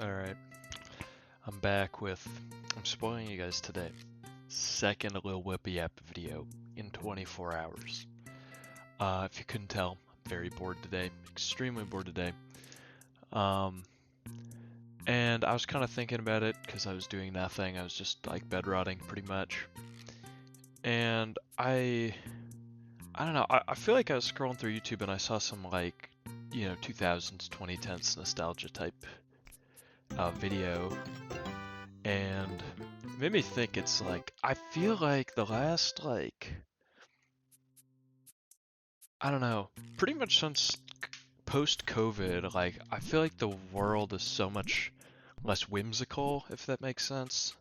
Alright, I'm back with, I'm spoiling you guys today, second Lilwwhippasnappa video in 24 hours. If you couldn't tell, I'm very bored today, extremely bored today. And I was kind of thinking about it because I was doing nothing, I was just like bed rotting pretty much. And I don't know, I feel like I was scrolling through YouTube and I saw some like, 2000s, 2010s nostalgia type video, and it made me think. It's like, I feel like the last, like, I don't know, pretty much since post-COVID, like, I feel like the world is so much less whimsical, if that makes sense.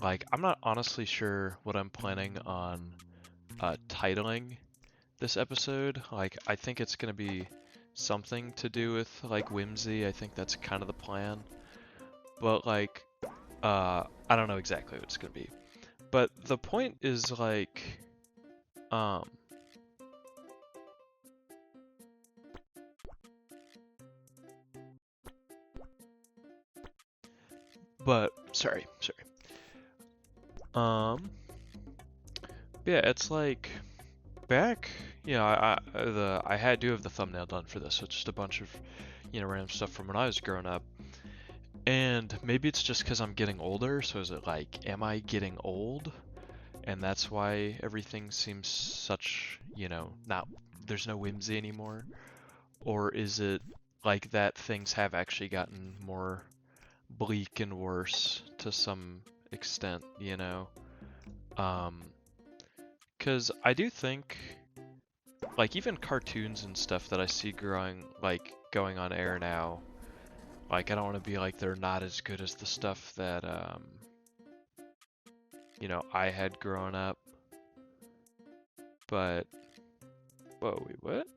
Like, I'm not honestly sure what I'm planning on titling this episode. Like, I think it's gonna be something to do with, like, whimsy. I think that's kind of the plan. But, like, I don't know exactly what it's gonna be. But the point is, like, um, but sorry. Um, yeah, it's like back, I do have the thumbnail done for this, so it's just a bunch of, random stuff from when I was growing up. And maybe it's just because I'm getting older, so is it like, am I getting old? And that's why everything seems such, not, there's no whimsy anymore? Or is it like that things have actually gotten more bleak and worse to some extent, Um, 'cause I do think, like, even cartoons and stuff that I see going on air now, like, I don't want to be like they're not as good as the stuff that I had growing up. But whoa, wait, what?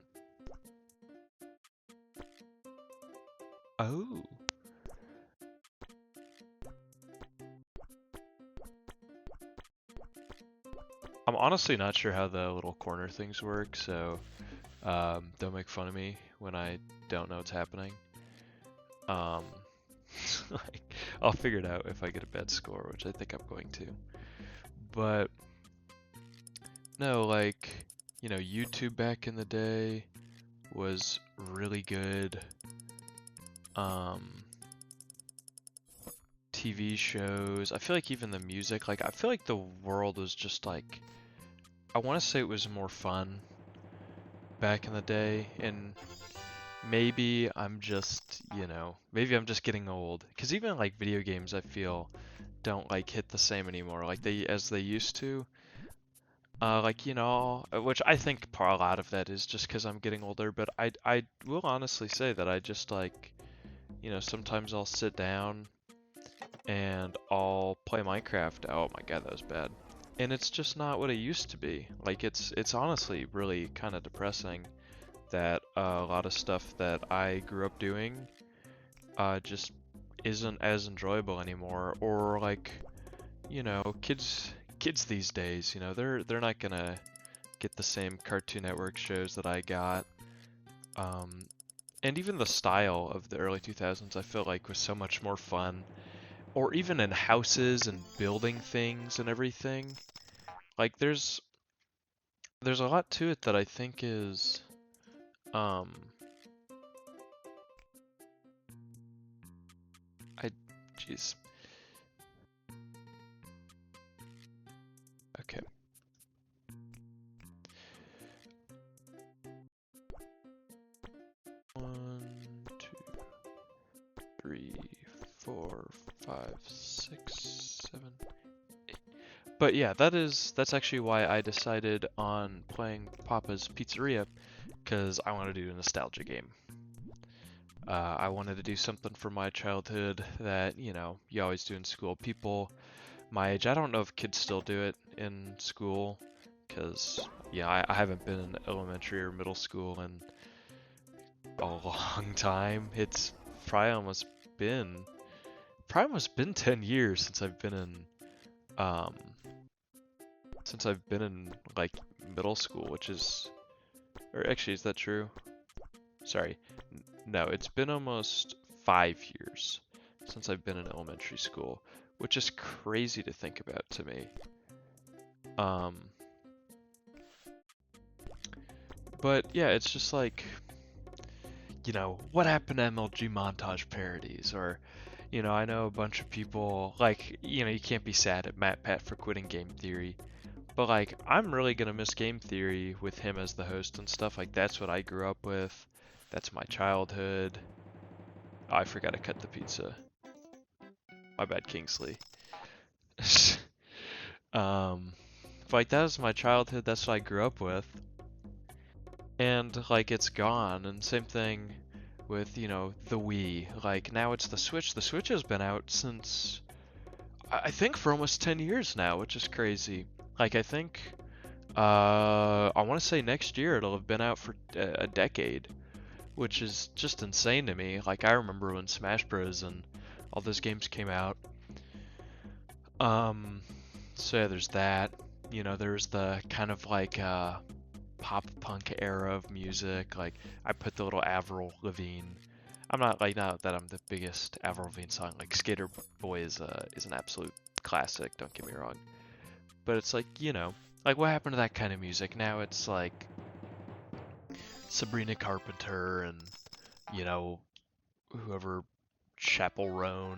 Oh, I'm honestly not sure how the little corner things work, so don't make fun of me when I don't know what's happening. Um, like, I'll figure it out if I get a bad score, which I think I'm going to. But no, like, YouTube back in the day was really good. Um, TV shows. I feel like even the music, like, I feel like the world was just like, I want to say it was more fun back in the day, and maybe I'm just getting old. Because even like video games, I feel don't like hit the same anymore, like they used to. Like, which I think part a lot of that is just because I'm getting older, but I will honestly say that I just like, sometimes I'll sit down and I'll play Minecraft. Oh my god, that was bad. And it's just not what it used to be. Like, it's honestly really kind of depressing that a lot of stuff that I grew up doing just isn't as enjoyable anymore. Or like, kids these days, they're not gonna get the same Cartoon Network shows that I got. Um, and even the style of the early 2000s, I feel like was so much more fun. Or even in houses and building things and everything. Like there's a lot to it that I think is um I jeez. Okay. 1, 2, 3, 4, 5, 6, 7, 8. But yeah, that's actually why I decided on playing Papa's Pizzeria, because I wanted to do a nostalgia game. I wanted to do something from my childhood that, you always do in school. People my age, I don't know if kids still do it in school, because, yeah, I haven't been in elementary or middle school in a long time. It's probably almost been, probably almost been 10 years um, since I've been in, like, middle school, which is, or actually, is that true? Sorry. No, it's been almost 5 years since I've been in elementary school, which is crazy to think about to me. But yeah, it's just like, what happened to MLG montage parodies? Or, I know a bunch of people, like, you can't be sad at Matt Pat for quitting Game Theory. But, like, I'm really gonna miss Game Theory with him as the host and stuff. Like, that's what I grew up with. That's my childhood. Oh, I forgot to cut the pizza. My bad, Kingsley. But, like, that was my childhood. That's what I grew up with. And, like, it's gone. And same thing with, the Wii. Like, now it's the Switch. The Switch has been out since, I think, for almost 10 years now, which is crazy. Like, I think, I want to say next year it'll have been out for a decade, which is just insane to me. Like, I remember when Smash Bros. And all those games came out. So yeah, there's that. There's the kind of like, pop punk era of music. Like, I put the little Avril Lavigne. I'm not that I'm the biggest Avril Lavigne song. Like, Skater Boy is an absolute classic. Don't get me wrong. But it's like, like, what happened to that kind of music? Now it's like Sabrina Carpenter and whoever, Chappell Roan.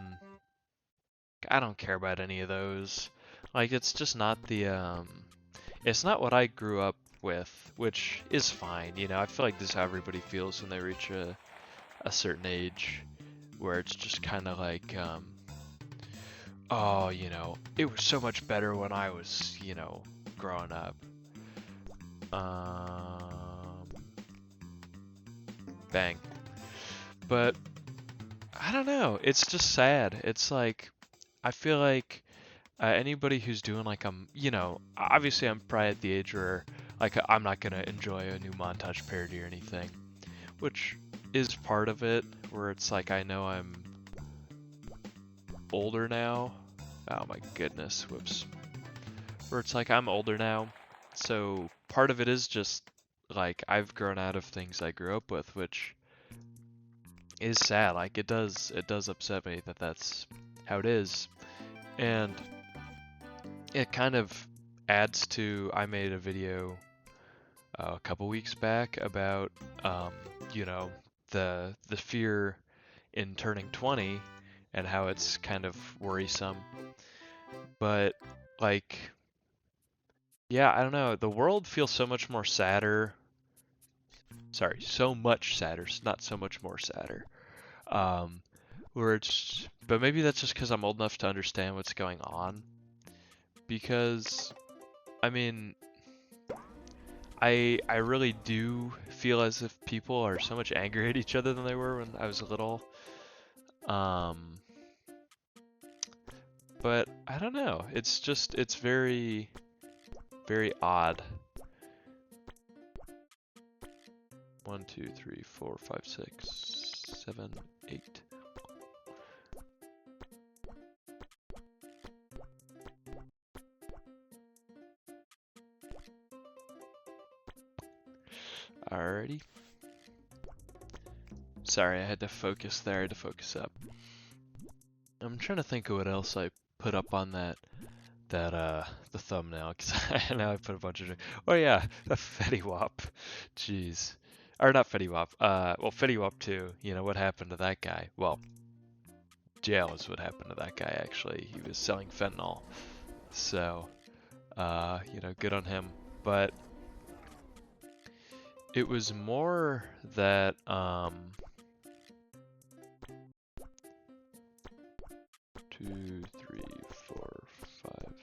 I don't care about any of those. Like, it's just not it's not what I grew up with, which is fine. I feel like this is how everybody feels when they reach a certain age, where it's just kind of like, oh, it was so much better when I was, growing up. Bang. But I don't know. It's just sad. It's like, I feel like anybody who's doing like, obviously I'm probably at the age where, like, I'm not gonna enjoy a new montage parody or anything, which is part of it, where it's like, I know I'm older now. Oh my goodness, whoops. Where it's like, I'm older now, so part of it is just like, I've grown out of things I grew up with, which is sad. Like, it does upset me that that's how it is. And it kind of adds to, I made a video a couple weeks back about, the fear in turning 20 and how it's kind of worrisome. But, like, yeah, I don't know. The world feels so much more sadder. Sorry, so much sadder, not so much more sadder. But maybe that's just because I'm old enough to understand what's going on. Because, I mean, I really do feel as if people are so much angrier at each other than they were when I was little. But I don't know. It's very, very odd. 1, 2, 3, 4, 5, 6, 7, 8. Alrighty. Sorry, I had to focus there. I had to focus up. I'm trying to think of what else I put up on the thumbnail, because now I put a bunch of. Oh yeah, the Fetty Wap. Jeez. Or not Fetty Wap. Well, Fetty Wap too. What happened to that guy? Well, jail is what happened to that guy, actually. He was selling fentanyl. So, good on him. But it was more that, 2, 3, 4, 5,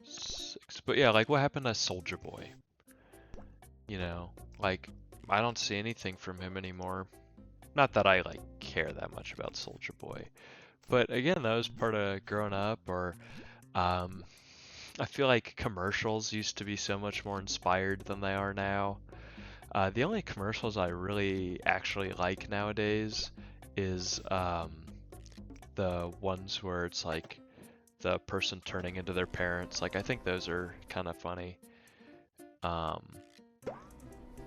6. But yeah, like, what happened to Soldier Boy? Like, I don't see anything from him anymore. Not that I, like, care that much about Soldier Boy. But again, that was part of growing up, or, I feel like commercials used to be so much more inspired than they are now. The only commercials I really actually like nowadays is, the ones where it's like the person turning into their parents. Like, I think those are kind of funny.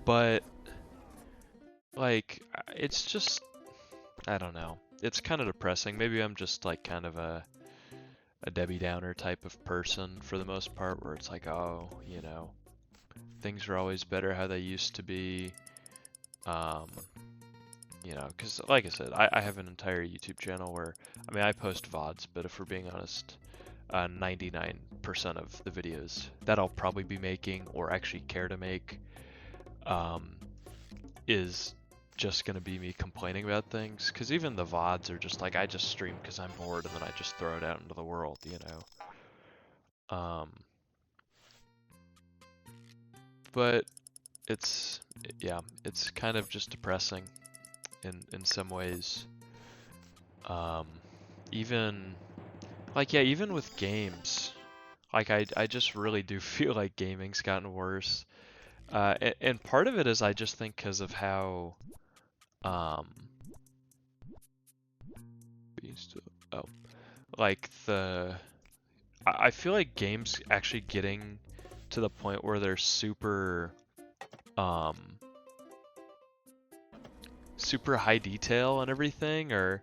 But like, it's just, I don't know. it's kind of depressing. Maybe I'm just like kind of a Debbie Downer type of person for the most part, where it's like, oh, things are always better how they used to be. Um, because like I said, I have an entire YouTube channel where, I mean, I post VODs, but if we're being honest, 99% of the videos that I'll probably be making or actually care to make um, is just going to be me complaining about things. Because even the VODs are just like, I just stream because I'm bored and then I just throw it out into the world, Um, but it's, yeah, it's kind of just depressing in some ways. Um, even, like, yeah, even with games, like, I just really do feel like gaming's gotten worse. And part of it is I just think because of how, um, oh, like I feel like games actually getting to the point where they're um, super high detail and everything, or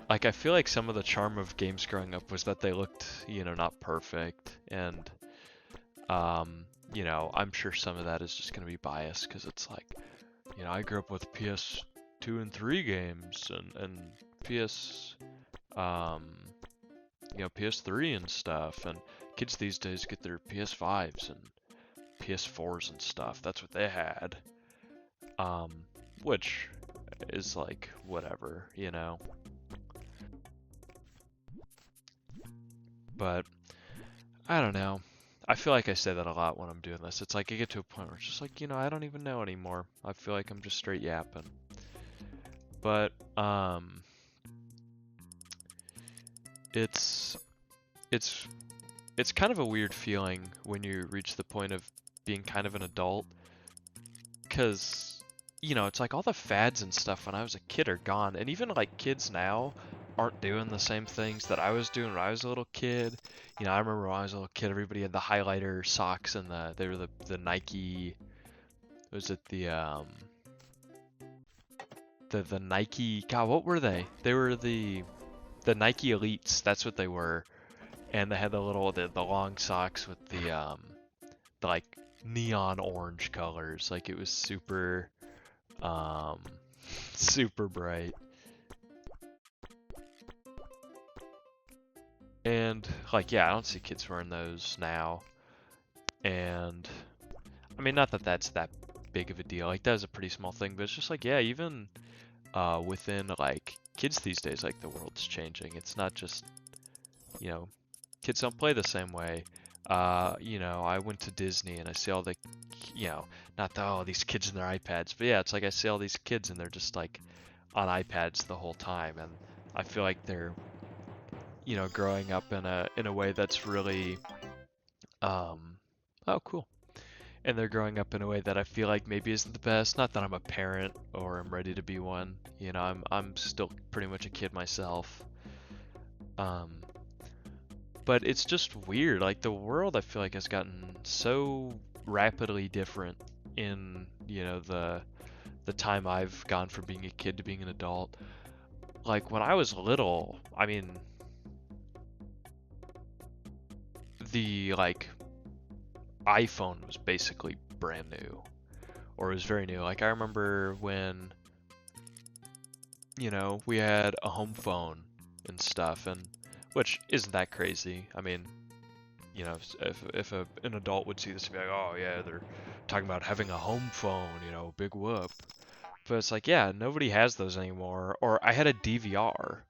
like I feel like some of the charm of games growing up was that they looked, not perfect, and I'm sure some of that is just gonna be biased because it's like, I grew up with PS2 and 3 games and PS um PS3 and stuff, and kids these days get their PS5s and PS4s and stuff. That's what they had. Um, which is like whatever. But I don't know. I feel like I say that a lot when I'm doing this. It's like I get to a point where it's just like, I don't even know anymore. I feel like I'm just straight yapping. But it's it's it's kind of a weird feeling when you reach the point of being kind of an adult, because it's like all the fads and stuff when I was a kid are gone, and even like kids now aren't doing the same things that I was doing when I was a little kid. I remember when I was a little kid, everybody had the highlighter socks and they were the Nike. Was it the Nike? God, what were they? They were the Nike Elites. That's what they were, and they had the long socks with the like neon orange colors. Like it was super um super bright. And like, yeah, I don't see kids wearing those now. And I mean, not that that's that big of a deal. Like that was a pretty small thing, but it's just like, yeah, even within like kids these days, like the world's changing. It's not just, you know, kids don't play the same way. I went to Disney and I see all the, not the, oh, these kids and their iPads, but yeah, it's like I see all these kids and they're just like on iPads the whole time, and I feel like they're, growing up in a way that's really, um, oh, cool. And they're growing up in a way that I feel like maybe isn't the best. Not that I'm a parent or I'm ready to be one. I'm still pretty much a kid myself. Um, but it's just weird. Like the world, I feel like has gotten so rapidly different in the time I've gone from being a kid to being an adult. Like when I was little, I mean, the like iPhone was basically brand new, or it was very new. Like I remember when we had a home phone and stuff, and which isn't that crazy. I mean, if an adult would see this and be like, oh yeah, they're talking about having a home phone, big whoop. But it's like, yeah, nobody has those anymore. Or I had a DVR.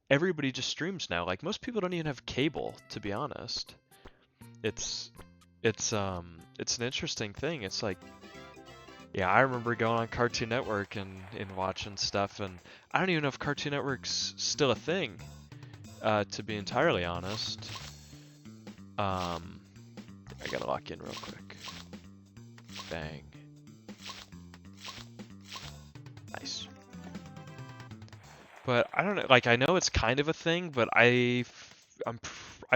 Everybody just streams now. Like most people don't even have cable, to be honest. It's it's an interesting thing. It's like, yeah, I remember going on Cartoon Network and watching stuff, and I don't even know if Cartoon Network's still a thing, to be entirely honest. I gotta lock in real quick. Bang. Nice. But I don't know, like I know it's kind of a thing, but I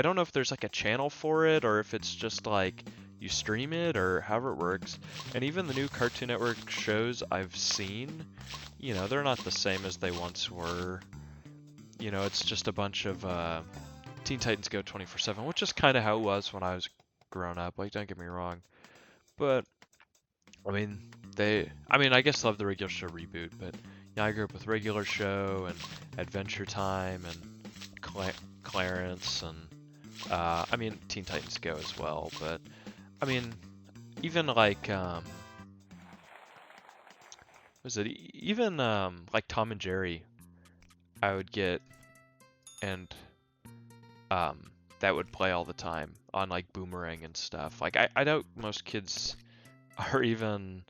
don't know if there's like a channel for it or if it's just like you stream it or however it works. And even the new Cartoon Network shows I've seen, they're not the same as they once were. you know, it's just a bunch of Teen Titans Go 24/7, which is kind of how it was when I was growing up. Like, don't get me wrong, but I mean, I mean, I guess they'll have the regular show reboot, but yeah, I grew up with regular show and Adventure Time and Clarence and I mean, Teen Titans Go as well, but I mean, even like was it even like Tom and Jerry, I would get and um that would play all the time on like Boomerang and stuff. Like I doubt most kids are even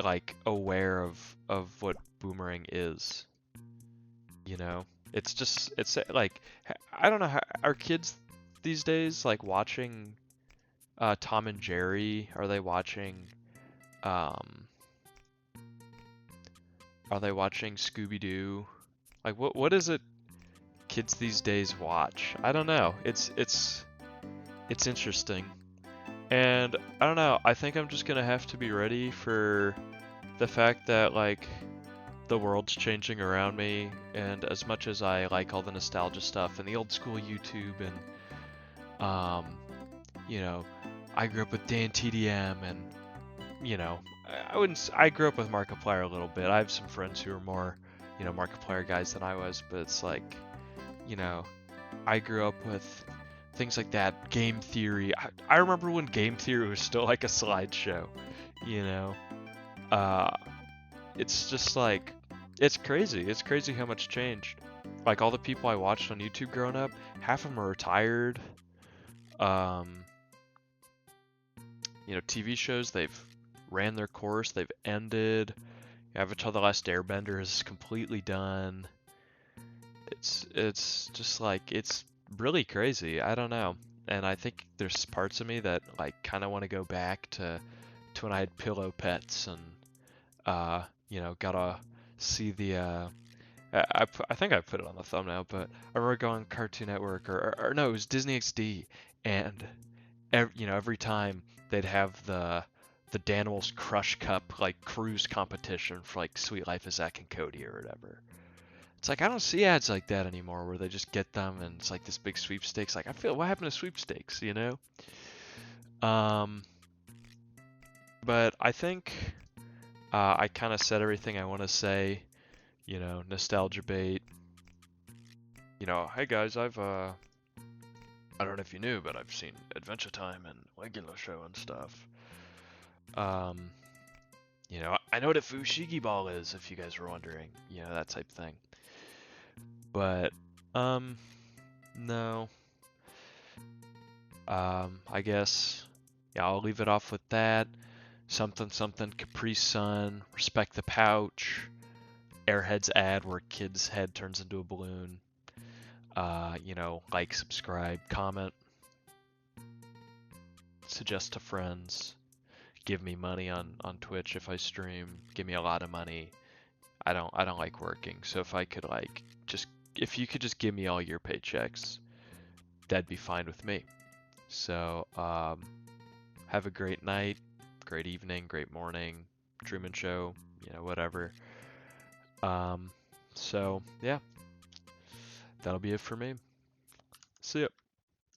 like aware of what Boomerang is, you know? It's just it's like I don't know how are kids these days like watching Tom and Jerry? Um are they watching Scooby Doo? Like what is it kids these days watch? I don't know. It's interesting. And I don't know, I think I'm just gonna have to be ready for the fact that like the world's changing around me, and as much as I like all the nostalgia stuff and the old school YouTube and you know, I grew up with Dan TDM and you know, I grew up with Markiplier a little bit. I have some friends who are more, you know, Markiplier guys than I was, but it's like, you know, I grew up with things like that, Game Theory. I remember when Game Theory was still like a slideshow, you know. Uh, it's just like, it's crazy. It's crazy how much changed. Like all the people I watched on YouTube growing up, half of them are retired. Um, you know, TV shows, they've ran their course, they've ended. Avatar: The Last Airbender is completely done. It's just like it's really crazy. I don't know. And I think there's parts of me that like kind of want to go back to when I had pillow pets and you know, gotta see the I think I put it on the thumbnail, but I remember going Cartoon Network or no, it was Disney XD, and you know, every time they'd have the Danimals Crush Cup like cruise competition for like Sweet Life of Zack and Cody or whatever. It's like I don't see ads like that anymore where they just get them and it's like this big sweepstakes. Like I feel what happened to sweepstakes, you know? Um, but I think I kind of said everything I want to say. You know, nostalgia bait. You know, hey guys, I don't know if you knew, but I've seen Adventure Time and regular show and stuff. Um, you know, I know what a Fushigi ball is, if you guys were wondering. You know, that type thing. But, no. I guess, yeah, I'll leave it off with that. Something, something, Capri Sun, respect the pouch, Airheads ad where kid's head turns into a balloon. You know, like, subscribe, comment, suggest to friends, give me money on Twitch if I stream, give me a lot of money. I don't like working, so if I could like just if you could just give me all your paychecks, that'd be fine with me. So have a great night, great evening, great morning, Truman Show, you know, whatever. So yeah, that'll be it for me. See ya.